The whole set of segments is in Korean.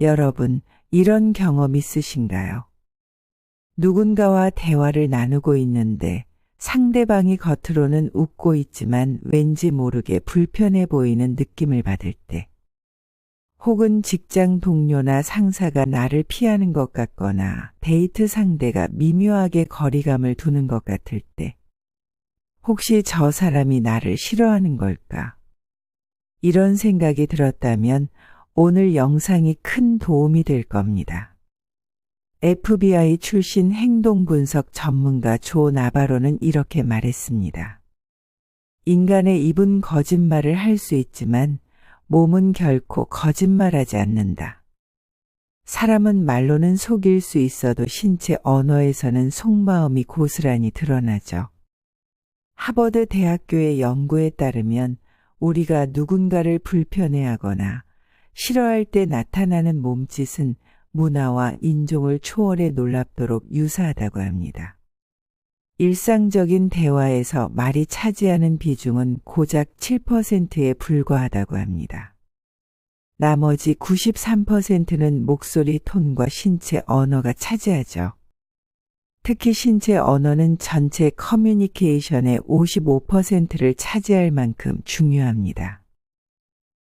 여러분, 이런 경험 있으신가요? 누군가와 대화를 나누고 있는데 상대방이 겉으로는 웃고 있지만 왠지 모르게 불편해 보이는 느낌을 받을 때, 혹은 직장 동료나 상사가 나를 피하는 것 같거나 데이트 상대가 미묘하게 거리감을 두는 것 같을 때, 혹시 저 사람이 나를 싫어하는 걸까? 이런 생각이 들었다면 오늘 영상이 큰 도움이 될 겁니다. FBI 출신 행동분석 전문가 조 나바로는 이렇게 말했습니다. 인간의 입은 거짓말을 할 수 있지만 몸은 결코 거짓말하지 않는다. 사람은 말로는 속일 수 있어도 신체 언어에서는 속마음이 고스란히 드러나죠. 하버드 대학교의 연구에 따르면 우리가 누군가를 불편해하거나 싫어할 때 나타나는 몸짓은 문화와 인종을 초월해 놀랍도록 유사하다고 합니다. 일상적인 대화에서 말이 차지하는 비중은 고작 7%에 불과하다고 합니다. 나머지 93%는 목소리 톤과 신체 언어가 차지하죠. 특히 신체 언어는 전체 커뮤니케이션의 55%를 차지할 만큼 중요합니다.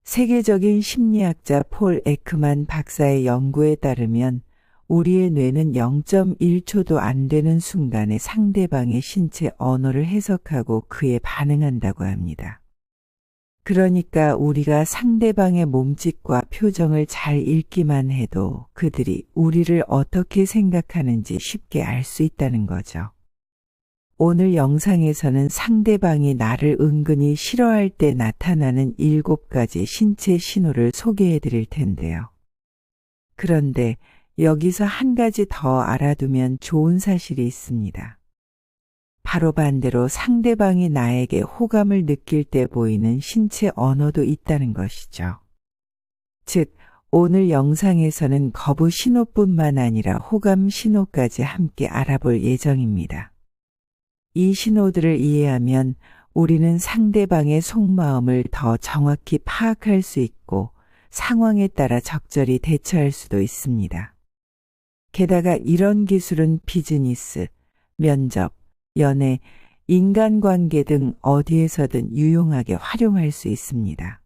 세계적인 심리학자 폴 에크만 박사의 연구에 따르면 우리의 뇌는 0.1초도 안 되는 순간에 상대방의 신체 언어를 해석하고 그에 반응한다고 합니다. 그러니까 우리가 상대방의 몸짓과 표정을 잘 읽기만 해도 그들이 우리를 어떻게 생각하는지 쉽게 알 수 있다는 거죠. 오늘 영상에서는 상대방이 나를 은근히 싫어할 때 나타나는 7가지 신체 신호를 소개해 드릴 텐데요. 그런데 여기서 한 가지 더 알아두면 좋은 사실이 있습니다. 바로 반대로 상대방이 나에게 호감을 느낄 때 보이는 신체 언어도 있다는 것이죠. 즉, 오늘 영상에서는 거부 신호뿐만 아니라 호감 신호까지 함께 알아볼 예정입니다. 이 신호들을 이해하면 우리는 상대방의 속마음을 더 정확히 파악할 수 있고 상황에 따라 적절히 대처할 수도 있습니다. 게다가 이런 기술은 비즈니스, 면접, 연애, 인간관계 등 어디에서든 유용하게 활용할 수 있습니다.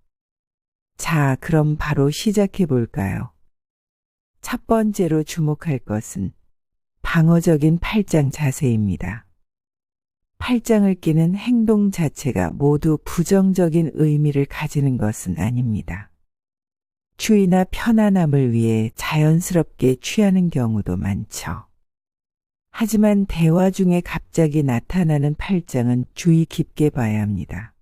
자, 그럼 바로 시작해 볼까요? 첫 번째로 주목할 것은 방어적인 팔짱 자세입니다. 팔짱을 끼는 행동 자체가 모두 부정적인 의미를 가지는 것은 아닙니다. 추위나 편안함을 위해 자연스럽게 취하는 경우도 많죠. 하지만 대화 중에 갑자기 나타나는 팔짱은 주의 깊게 봐야 합니다.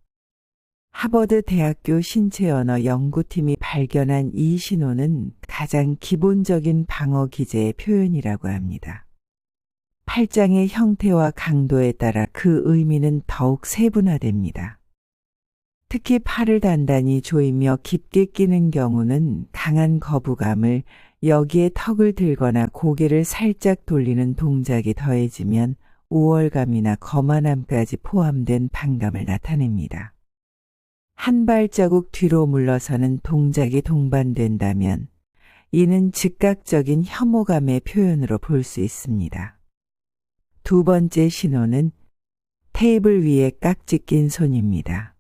하버드 대학교 신체언어 연구팀이 발견한 이 신호는 가장 기본적인 방어 기제의 표현이라고 합니다. 팔짱의 형태와 강도에 따라 그 의미는 더욱 세분화됩니다. 특히 팔을 단단히 조이며 깊게 끼는 경우는 강한 거부감을, 여기에 턱을 들거나 고개를 살짝 돌리는 동작이 더해지면 우월감이나 거만함까지 포함된 반감을 나타냅니다. 한 발자국 뒤로 물러서는 동작이 동반된다면 이는 즉각적인 혐오감의 표현으로 볼 수 있습니다. 두 번째 신호는 테이블 위에 깍지 낀 손입니다.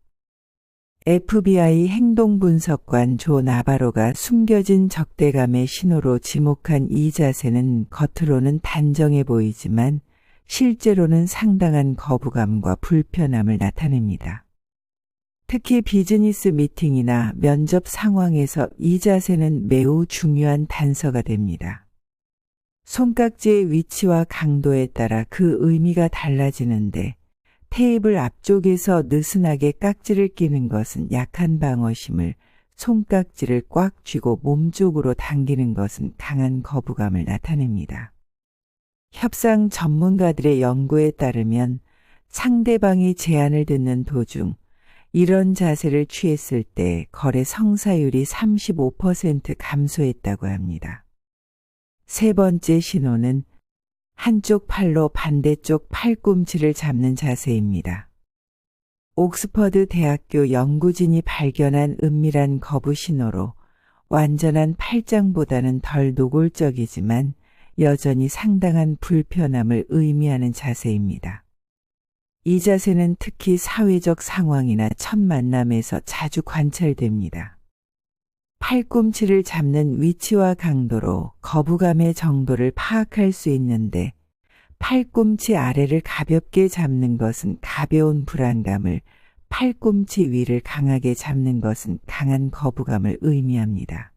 FBI 행동분석관 조 나바로가 숨겨진 적대감의 신호로 지목한 이 자세는 겉으로는 단정해 보이지만 실제로는 상당한 거부감과 불편함을 나타냅니다. 특히 비즈니스 미팅이나 면접 상황에서 이 자세는 매우 중요한 단서가 됩니다. 손깍지의 위치와 강도에 따라 그 의미가 달라지는데 테이블 앞쪽에서 느슨하게 깍지를 끼는 것은 약한 방어심을, 손깍지를 꽉 쥐고 몸쪽으로 당기는 것은 강한 거부감을 나타냅니다. 협상 전문가들의 연구에 따르면 상대방이 제안을 듣는 도중 이런 자세를 취했을 때 거래 성사율이 35% 감소했다고 합니다. 세 번째 신호는 한쪽 팔로 반대쪽 팔꿈치를 잡는 자세입니다. 옥스퍼드 대학교 연구진이 발견한 은밀한 거부 신호로 완전한 팔짱보다는 덜 노골적이지만 여전히 상당한 불편함을 의미하는 자세입니다. 이 자세는 특히 사회적 상황이나 첫 만남에서 자주 관찰됩니다. 팔꿈치를 잡는 위치와 강도로 거부감의 정도를 파악할 수 있는데 팔꿈치 아래를 가볍게 잡는 것은 가벼운 불안감을, 팔꿈치 위를 강하게 잡는 것은 강한 거부감을 의미합니다.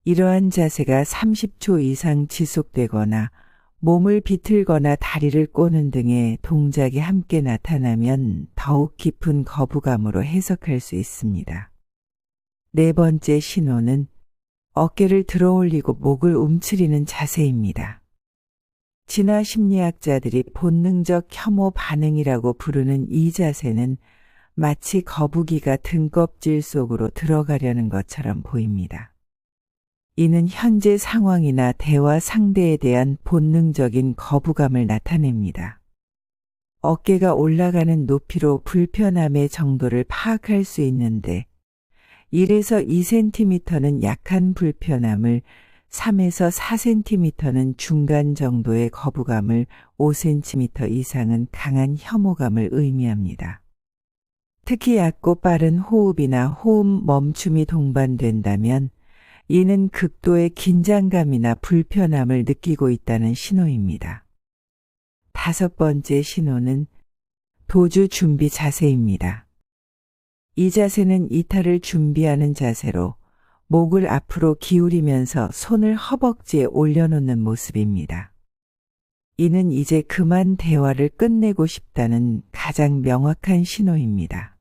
이러한 자세가 30초 이상 지속되거나 몸을 비틀거나 다리를 꼬는 등의 동작이 함께 나타나면 더욱 깊은 거부감으로 해석할 수 있습니다. 네 번째 신호는 어깨를 들어올리고 목을 움츠리는 자세입니다. 진화 심리학자들이 본능적 혐오 반응이라고 부르는 이 자세는 마치 거북이가 등껍질 속으로 들어가려는 것처럼 보입니다. 이는 현재 상황이나 대화 상대에 대한 본능적인 거부감을 나타냅니다. 어깨가 올라가는 높이로 불편함의 정도를 파악할 수 있는데 1에서 2cm는 약한 불편함을, 3에서 4cm는 중간 정도의 거부감을, 5cm 이상은 강한 혐오감을 의미합니다. 특히 얕고 빠른 호흡이나 호흡 멈춤이 동반된다면 이는 극도의 긴장감이나 불편함을 느끼고 있다는 신호입니다. 다섯 번째 신호는 도주 준비 자세입니다. 이 자세는 이탈을 준비하는 자세로 목을 앞으로 기울이면서 손을 허벅지에 올려놓는 모습입니다. 이는 이제 그만 대화를 끝내고 싶다는 가장 명확한 신호입니다.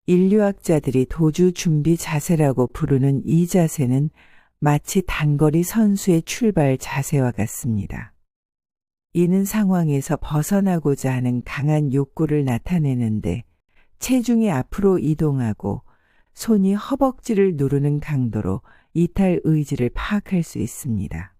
인류학자들이 도주 준비 자세라고 부르는 이 자세는 마치 단거리 선수의 출발 자세와 같습니다. 이는 상황에서 벗어나고자 하는 강한 욕구를 나타내는데 체중이 앞으로 이동하고 손이 허벅지를 누르는 강도로 이탈 의지를 파악할 수 있습니다.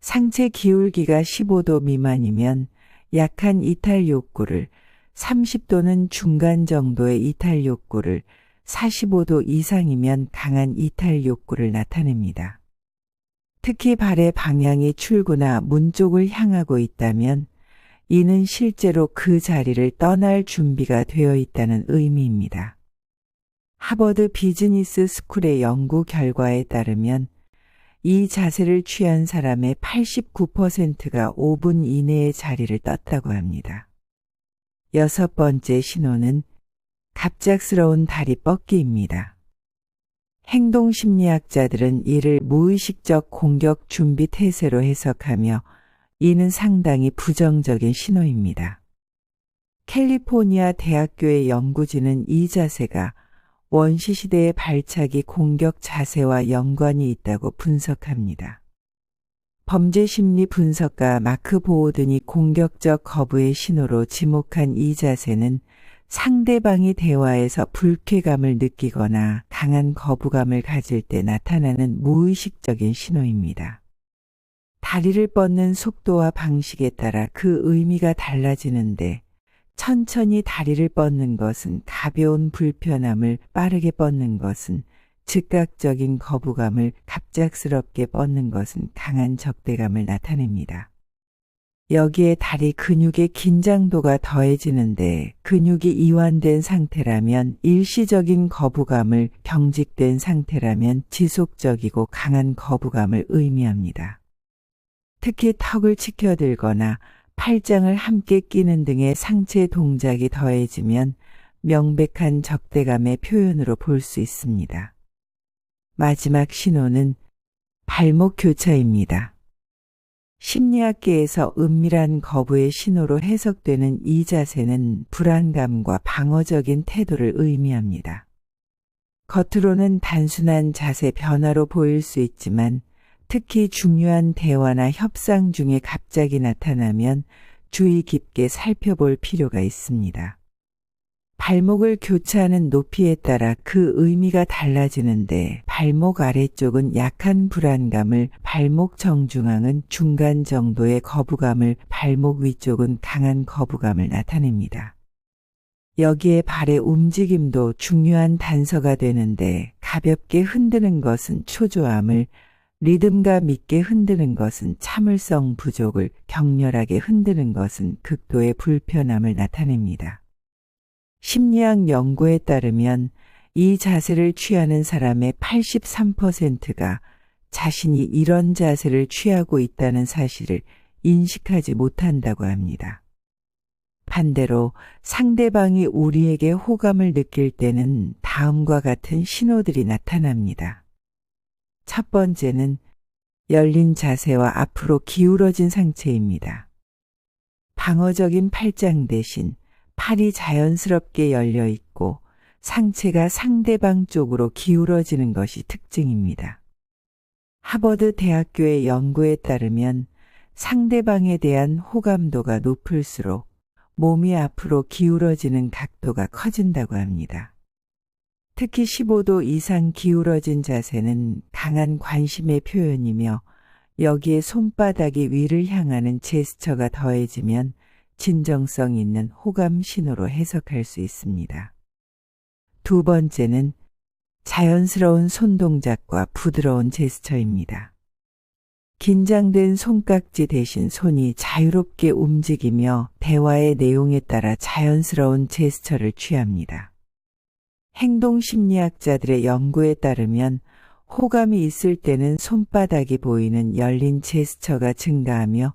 상체 기울기가 15도 미만이면 약한 이탈 욕구를, 30도는 중간 정도의 이탈 욕구를, 45도 이상이면 강한 이탈 욕구를 나타냅니다. 특히 발의 방향이 출구나 문 쪽을 향하고 있다면 이는 실제로 그 자리를 떠날 준비가 되어 있다는 의미입니다. 하버드 비즈니스 스쿨의 연구 결과에 따르면 이 자세를 취한 사람의 89%가 5분 이내에 자리를 떴다고 합니다. 여섯 번째 신호는 갑작스러운 다리 뻗기입니다. 행동심리학자들은 이를 무의식적 공격 준비 태세로 해석하며 이는 상당히 부정적인 신호입니다. 캘리포니아 대학교의 연구진은 이 자세가 원시시대의 발차기 공격 자세와 연관이 있다고 분석합니다. 범죄심리 분석가 마크 보우든이 공격적 거부의 신호로 지목한 이 자세는 상대방이 대화에서 불쾌감을 느끼거나 강한 거부감을 가질 때 나타나는 무의식적인 신호입니다. 다리를 뻗는 속도와 방식에 따라 그 의미가 달라지는데 천천히 다리를 뻗는 것은 가벼운 불편함을, 빠르게 뻗는 것은 즉각적인 거부감을, 갑작스럽게 뻗는 것은 강한 적대감을 나타냅니다. 여기에 다리 근육의 긴장도가 더해지는데 근육이 이완된 상태라면 일시적인 거부감을, 경직된 상태라면 지속적이고 강한 거부감을 의미합니다. 특히 턱을 치켜들거나 팔짱을 함께 끼는 등의 상체 동작이 더해지면 명백한 적대감의 표현으로 볼 수 있습니다. 마지막 신호는 발목 교차입니다. 심리학계에서 은밀한 거부의 신호로 해석되는 이 자세는 불안감과 방어적인 태도를 의미합니다. 겉으로는 단순한 자세 변화로 보일 수 있지만 특히 중요한 대화나 협상 중에 갑자기 나타나면 주의 깊게 살펴볼 필요가 있습니다. 발목을 교차하는 높이에 따라 그 의미가 달라지는데 발목 아래쪽은 약한 불안감을, 발목 정중앙은 중간 정도의 거부감을, 발목 위쪽은 강한 거부감을 나타냅니다. 여기에 발의 움직임도 중요한 단서가 되는데 가볍게 흔드는 것은 초조함을, 리듬감 있게 흔드는 것은 참을성 부족을, 격렬하게 흔드는 것은 극도의 불편함을 나타냅니다. 심리학 연구에 따르면 이 자세를 취하는 사람의 83%가 자신이 이런 자세를 취하고 있다는 사실을 인식하지 못한다고 합니다. 반대로 상대방이 우리에게 호감을 느낄 때는 다음과 같은 신호들이 나타납니다. 첫 번째는 열린 자세와 앞으로 기울어진 상체입니다. 방어적인 팔짱 대신 팔이 자연스럽게 열려 있고 상체가 상대방 쪽으로 기울어지는 것이 특징입니다. 하버드 대학교의 연구에 따르면 상대방에 대한 호감도가 높을수록 몸이 앞으로 기울어지는 각도가 커진다고 합니다. 특히 15도 이상 기울어진 자세는 강한 관심의 표현이며 여기에 손바닥이 위를 향하는 제스처가 더해지면 진정성 있는 호감 신호로 해석할 수 있습니다. 두 번째는 자연스러운 손동작과 부드러운 제스처입니다. 긴장된 손깍지 대신 손이 자유롭게 움직이며 대화의 내용에 따라 자연스러운 제스처를 취합니다. 행동심리학자들의 연구에 따르면 호감이 있을 때는 손바닥이 보이는 열린 제스처가 증가하며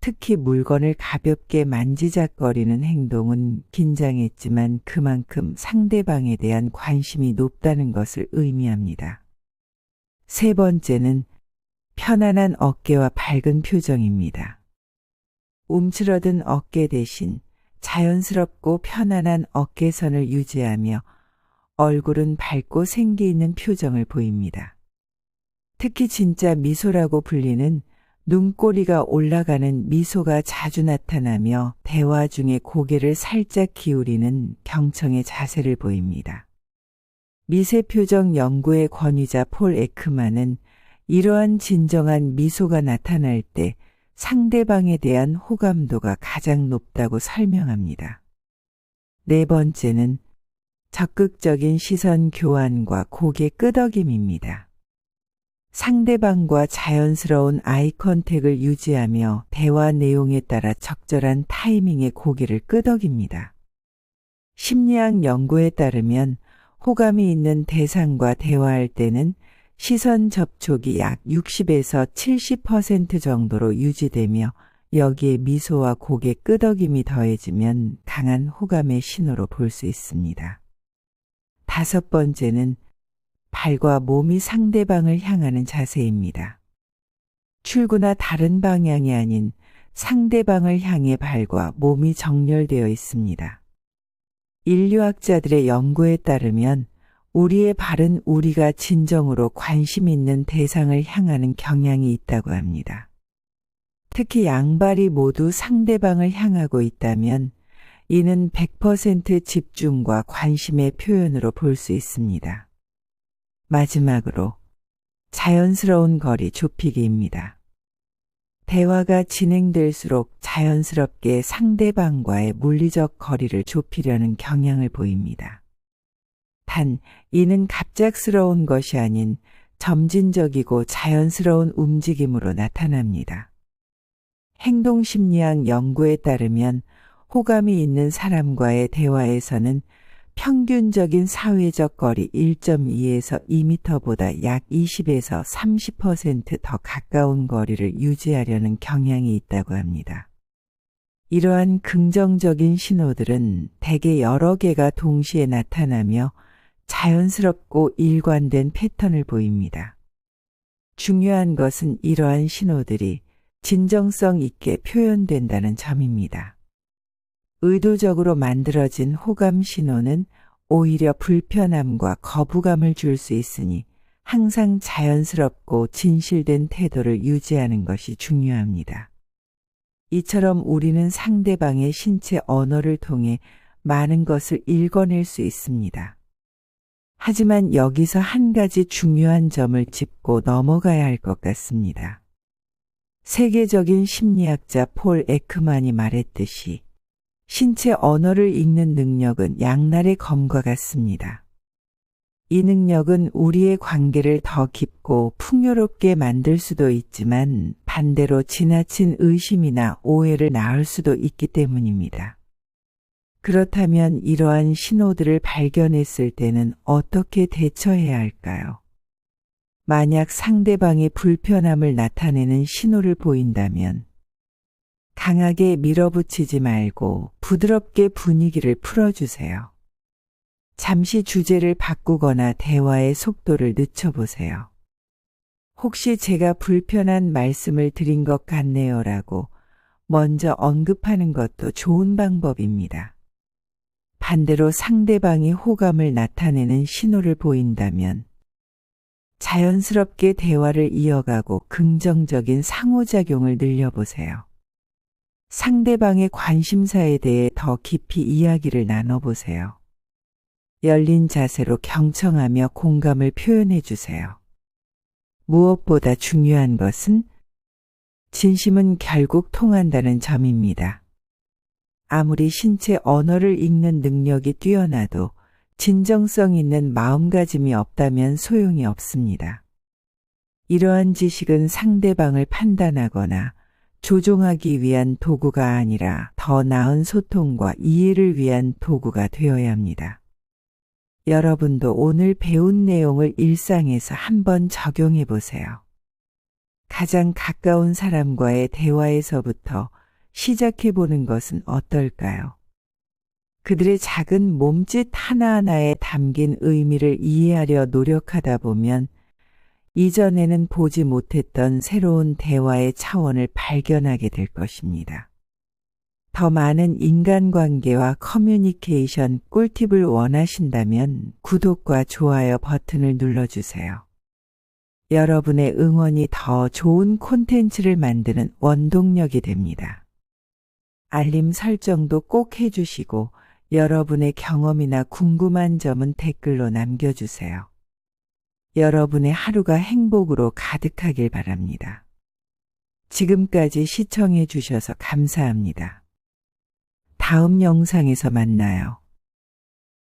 특히 물건을 가볍게 만지작거리는 행동은 긴장했지만 그만큼 상대방에 대한 관심이 높다는 것을 의미합니다. 세 번째는 편안한 어깨와 밝은 표정입니다. 움츠러든 어깨 대신 자연스럽고 편안한 어깨선을 유지하며 얼굴은 밝고 생기 있는 표정을 보입니다. 특히 진짜 미소라고 불리는 눈꼬리가 올라가는 미소가 자주 나타나며 대화 중에 고개를 살짝 기울이는 경청의 자세를 보입니다. 미세표정 연구의 권위자 폴 에크만은 이러한 진정한 미소가 나타날 때 상대방에 대한 호감도가 가장 높다고 설명합니다. 네 번째는 적극적인 시선 교환과 고개 끄덕임입니다. 상대방과 자연스러운 아이 컨택을 유지하며 대화 내용에 따라 적절한 타이밍의 고개를 끄덕입니다. 심리학 연구에 따르면 호감이 있는 대상과 대화할 때는 시선 접촉이 약 60에서 70% 정도로 유지되며 여기에 미소와 고개 끄덕임이 더해지면 강한 호감의 신호로 볼 수 있습니다. 다섯 번째는 발과 몸이 상대방을 향하는 자세입니다. 출구나 다른 방향이 아닌 상대방을 향해 발과 몸이 정렬되어 있습니다. 인류학자들의 연구에 따르면 우리의 발은 우리가 진정으로 관심 있는 대상을 향하는 경향이 있다고 합니다. 특히 양발이 모두 상대방을 향하고 있다면 이는 100% 집중과 관심의 표현으로 볼 수 있습니다. 마지막으로 자연스러운 거리 좁히기입니다. 대화가 진행될수록 자연스럽게 상대방과의 물리적 거리를 좁히려는 경향을 보입니다. 단, 이는 갑작스러운 것이 아닌 점진적이고 자연스러운 움직임으로 나타납니다. 행동심리학 연구에 따르면 호감이 있는 사람과의 대화에서는 평균적인 사회적 거리 1.2에서 2m보다 약 20에서 30% 더 가까운 거리를 유지하려는 경향이 있다고 합니다. 이러한 긍정적인 신호들은 대개 여러 개가 동시에 나타나며 자연스럽고 일관된 패턴을 보입니다. 중요한 것은 이러한 신호들이 진정성 있게 표현된다는 점입니다. 의도적으로 만들어진 호감 신호는 오히려 불편함과 거부감을 줄 수 있으니 항상 자연스럽고 진실된 태도를 유지하는 것이 중요합니다. 이처럼 우리는 상대방의 신체 언어를 통해 많은 것을 읽어낼 수 있습니다. 하지만 여기서 한 가지 중요한 점을 짚고 넘어가야 할 것 같습니다. 세계적인 심리학자 폴 에크만이 말했듯이 신체 언어를 읽는 능력은 양날의 검과 같습니다. 이 능력은 우리의 관계를 더 깊고 풍요롭게 만들 수도 있지만 반대로 지나친 의심이나 오해를 낳을 수도 있기 때문입니다. 그렇다면 이러한 신호들을 발견했을 때는 어떻게 대처해야 할까요? 만약 상대방이 불편함을 나타내는 신호를 보인다면 강하게 밀어붙이지 말고 부드럽게 분위기를 풀어주세요. 잠시 주제를 바꾸거나 대화의 속도를 늦춰보세요. 혹시 제가 불편한 말씀을 드린 것 같네요라고 먼저 언급하는 것도 좋은 방법입니다. 반대로 상대방이 호감을 나타내는 신호를 보인다면 자연스럽게 대화를 이어가고 긍정적인 상호작용을 늘려보세요. 상대방의 관심사에 대해 더 깊이 이야기를 나눠보세요. 열린 자세로 경청하며 공감을 표현해 주세요. 무엇보다 중요한 것은 진심은 결국 통한다는 점입니다. 아무리 신체 언어를 읽는 능력이 뛰어나도 진정성 있는 마음가짐이 없다면 소용이 없습니다. 이러한 지식은 상대방을 판단하거나 조종하기 위한 도구가 아니라 더 나은 소통과 이해를 위한 도구가 되어야 합니다. 여러분도 오늘 배운 내용을 일상에서 한번 적용해 보세요. 가장 가까운 사람과의 대화에서부터 시작해 보는 것은 어떨까요? 그들의 작은 몸짓 하나하나에 담긴 의미를 이해하려 노력하다 보면 이전에는 보지 못했던 새로운 대화의 차원을 발견하게 될 것입니다. 더 많은 인간관계와 커뮤니케이션 꿀팁을 원하신다면 구독과 좋아요 버튼을 눌러주세요. 여러분의 응원이 더 좋은 콘텐츠를 만드는 원동력이 됩니다. 알림 설정도 꼭 해주시고 여러분의 경험이나 궁금한 점은 댓글로 남겨주세요. 여러분의 하루가 행복으로 가득하길 바랍니다. 지금까지 시청해 주셔서 감사합니다. 다음 영상에서 만나요.